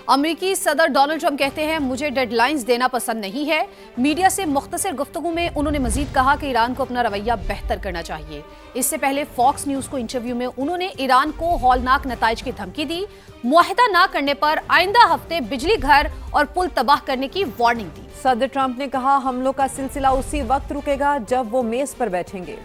امریکی صدر Donald Trump کہتے ہیں مجھے ڈیڈ لائنز دینا پسند نہیں ہے۔ میڈیا سے مختصر گفتگو میں انہوں نے مزید کہا کہ ایران کو اپنا رویہ بہتر کرنا چاہیے۔ اس سے پہلے فاکس نیوز کو انٹرویو میں انہوں نے ایران کو ہولناک نتائج کی دھمکی دی، معاہدہ نہ کرنے پر آئندہ ہفتے بجلی گھر اور پل تباہ کرنے کی وارننگ دی۔ صدر ٹرمپ نے کہا حملوں کا سلسلہ اسی وقت رکے گا جب وہ میز پر بیٹھیں گے۔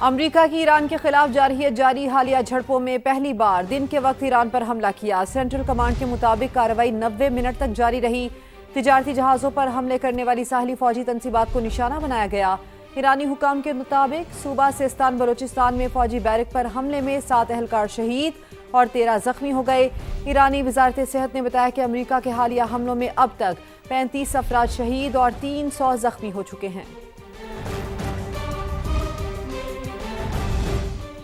امریکہ کی ایران کے خلاف جاری حالیہ جھڑپوں میں پہلی بار دن کے وقت ایران پر حملہ کیا۔ سینٹرل کمانڈ کے مطابق کارروائی 90 منٹ تک جاری رہی۔ تجارتی جہازوں پر حملے کرنے والی ساحلی فوجی تنصیبات کو نشانہ بنایا گیا۔ ایرانی حکام کے مطابق صوبہ سیستان بلوچستان میں فوجی بیرک پر حملے میں 7 اہلکار شہید اور 13 زخمی ہو گئے۔ ایرانی وزارت صحت نے بتایا کہ امریکہ کے حالیہ حملوں میں اب تک 35 افراد شہید اور 300 زخمی ہو چکے ہیں۔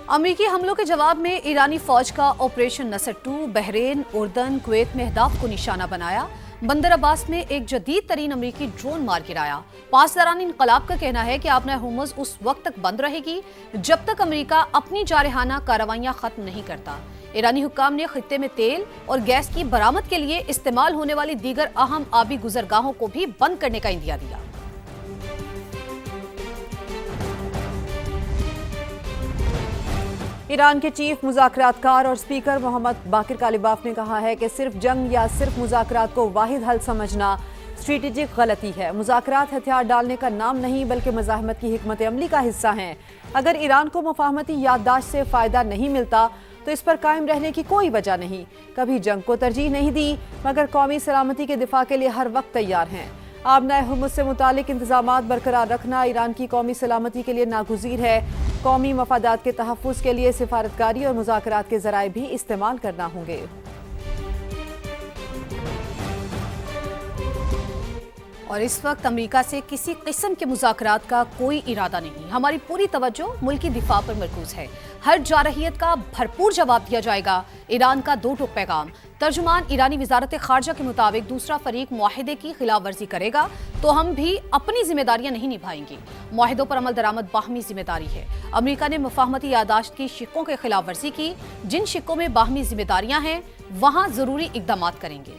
امریکی حملوں کے جواب میں ایرانی فوج کا آپریشن نصر 2 بحرین، اردن، کویت میں اہداف کو نشانہ بنایا۔ بندر عباس میں ایک جدید ترین امریکی ڈرون مار گرایا۔ پاسداران انقلاب کا کہنا ہے کہ آبنہ ہرمز اس وقت تک بند رہے گی جب تک امریکہ اپنی جارحانہ کارروائیاں ختم نہیں کرتا۔ ایرانی حکام نے خطے میں تیل اور گیس کی برآمد کے لیے استعمال ہونے والی دیگر اہم آبی گزرگاہوں کو بھی بند کرنے کا اندیا دیا۔ ایران کے چیف مذاکرات کار اور سپیکر محمد باقر کالباف نے کہا ہے کہ صرف جنگ یا صرف مذاکرات کو واحد حل سمجھنا اسٹریٹجک غلطی ہے۔ مذاکرات ہتھیار ڈالنے کا نام نہیں بلکہ مزاحمت کی حکمت عملی کا حصہ ہیں۔ اگر ایران کو مفاہمتی یادداشت سے فائدہ نہیں ملتا تو اس پر قائم رہنے کی کوئی وجہ نہیں۔ کبھی جنگ کو ترجیح نہیں دی مگر قومی سلامتی کے دفاع کے لیے ہر وقت تیار ہیں۔ آبنہ ہرمز سے متعلق انتظامات برقرار رکھنا ایران کی قومی سلامتی کے لیے ناگزیر ہے۔ قومی مفادات کے تحفظ کے لیے سفارتکاری اور مذاکرات کے ذرائع بھی استعمال کرنا ہوں گے۔ اور اس وقت امریکہ سے کسی قسم کے مذاکرات کا کوئی ارادہ نہیں۔ ہماری پوری توجہ ملکی دفاع پر مرکوز ہے۔ ہر جارحیت کا بھرپور جواب دیا جائے گا۔ ایران کا دو ٹوک پیغام۔ ترجمان ایرانی وزارت خارجہ کے مطابق دوسرا فریق معاہدے کی خلاف ورزی کرے گا تو ہم بھی اپنی ذمہ داریاں نہیں نبھائیں گے۔ معاہدوں پر عمل درآمد باہمی ذمہ داری ہے۔ امریکہ نے مفاہمتی یادداشت کی شقوں کے خلاف ورزی کی۔ جن شقوں میں باہمی ذمہ داریاں ہیں وہاں ضروری اقدامات کریں گے۔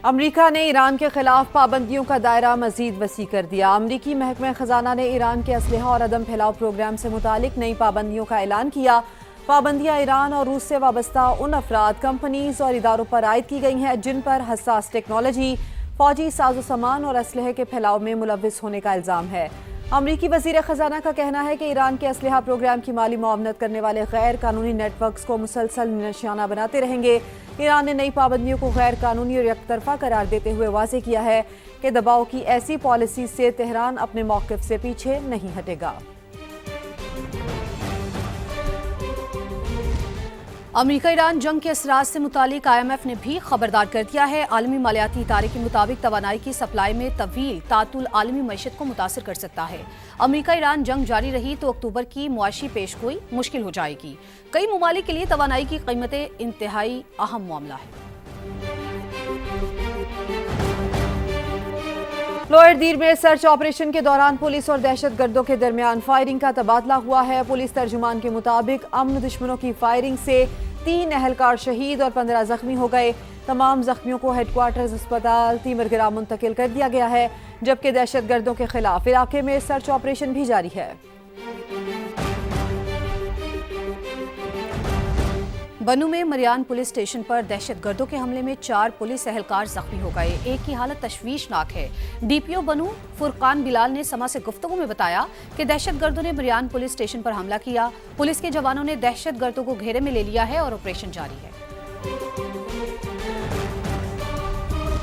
امریکہ نے ایران کے خلاف پابندیوں کا دائرہ مزید وسیع کر دیا۔ امریکی محکمہ خزانہ نے ایران کے اسلحہ اور عدم پھیلاؤ پروگرام سے متعلق نئی پابندیوں کا اعلان کیا۔ پابندیاں ایران اور روس سے وابستہ ان افراد، کمپنیز اور اداروں پر عائد کی گئی ہیں جن پر حساس ٹیکنالوجی، فوجی ساز و سامان اور اسلحے کے پھیلاؤ میں ملوث ہونے کا الزام ہے۔ امریکی وزیر خزانہ کا کہنا ہے کہ ایران کے اسلحہ پروگرام کی مالی معاونت کرنے والے غیر قانونی نیٹ ورکس کو مسلسل نشانہ بناتے رہیں گے۔ ایران نے نئی پابندیوں کو غیر قانونی اور یک طرفہ قرار دیتے ہوئے واضح کیا ہے کہ دباؤ کی ایسی پالیسی سے تہران اپنے موقف سے پیچھے نہیں ہٹے گا۔ امریکہ ایران جنگ کے اثرات سے متعلق IMF نے بھی خبردار کر دیا ہے۔ عالمی مالیاتی ادارے کے مطابق توانائی کی سپلائی میں طویل تعطل عالمی معیشت کو متاثر کر سکتا ہے۔ امریکہ ایران جنگ جاری رہی تو اکتوبر کی معاشی پیش گوئی مشکل ہو جائے گی۔ کئی ممالک کے لیے توانائی کی قیمتیں انتہائی اہم معاملہ ہے۔ لوئر دیر میں سرچ آپریشن کے دوران پولیس اور دہشت گردوں کے درمیان فائرنگ کا تبادلہ ہوا ہے۔ پولیس ترجمان کے مطابق امن دشمنوں کی فائرنگ سے 3 اہلکار شہید اور 15 زخمی ہو گئے۔ تمام زخمیوں کو ہیڈ کوارٹرز اسپتال تیمرگرام منتقل کر دیا گیا ہے جبکہ دہشت گردوں کے خلاف علاقے میں سرچ آپریشن بھی جاری ہے۔ بنو میں مریان پولیس اسٹیشن پر دہشت گردوں کے حملے میں 4 پولیس اہلکار زخمی ہو گئے۔ ایک کی حالت تشویشناک ہے۔ DPO بنو فرقان بلال نے سما سے گفتگو میں بتایا کہ دہشت گردوں نے مریان پولیس اسٹیشن پر حملہ کیا۔ پولیس کے جوانوں نے دہشت گردوں کو گھیرے میں لے لیا ہے اور آپریشن جاری ہے۔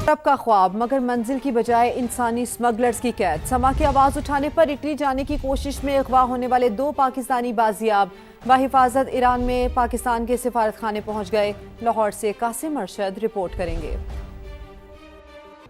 عرب کا خواب مگر منزل کی بجائے انسانی سمگلرز کی قید۔ سما کی آواز اٹھانے پر اٹلی جانے کی کوشش میں اغوا ہونے والے 2 پاکستانی بازیاب بحفاظت ایران میں پاکستان کے سفارت خانے پہنچ گئے۔ لاہور سے قاسم ارشد رپورٹ کریں گے۔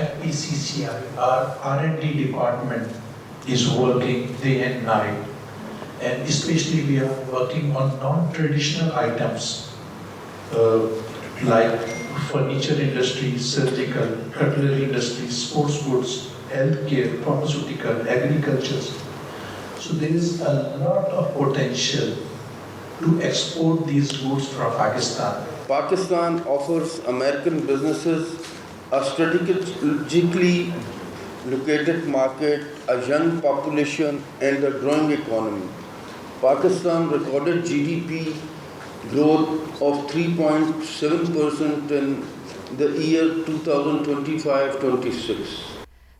FPCCI, our R&D department is working day and night. And especially we are working on non-traditional items like furniture industry, surgical, cutlery industry, sports goods, healthcare, pharmaceutical, agriculture. So there is a lot of potential to export these goods from Pakistan. Pakistan offers American businesses a strategically located market, a young population and a growing economy. Pakistan recorded GDP growth of 3.7% in the year 2025-26.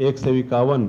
151